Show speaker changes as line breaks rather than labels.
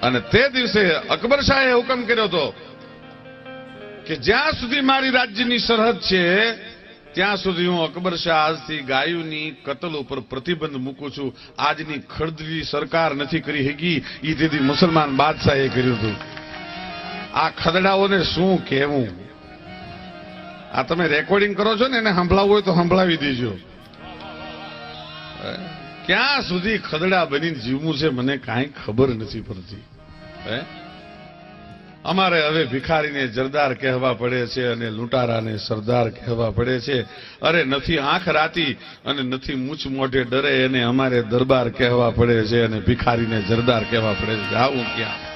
અને તે દિવસે અકબર શાહે હુકમ કર્યો હતો કે જ્યાં સુધી મારી રાજ્યની સરહદ છે ત્યાં સુધી હું અકબર શાહ આજથી ગાયોની કતલ ઉપર પ્રતિબંધ મૂકું છું. આજની ખડદલી સરકાર નથી કરી શકી, એ તેથી મુસલમાન બાદશાહે કર્યું હતું. આ ખદડાઓને શું કહેવું? આ તમે રેકોર્ડિંગ કરો છો ને, એને સંભળાવવું હોય તો સંભળાવી દેજો. ક્યાં સુધી ખદડા બનીને જીવવું છે મને કાંઈ ખબર નથી પડતી. અમારે હવે ભિખારીને જરદાર કહેવા પડે છે અને લૂંટારાને સરદાર કહેવા પડે છે. અરે નથી આંખ રાતી અને નથી મૂછ મોઢે ડરે, એને અમારે દરબાર કહેવા પડે છે અને ભિખારીને જરદાર કહેવા પડે છે. આવું ક્યાં?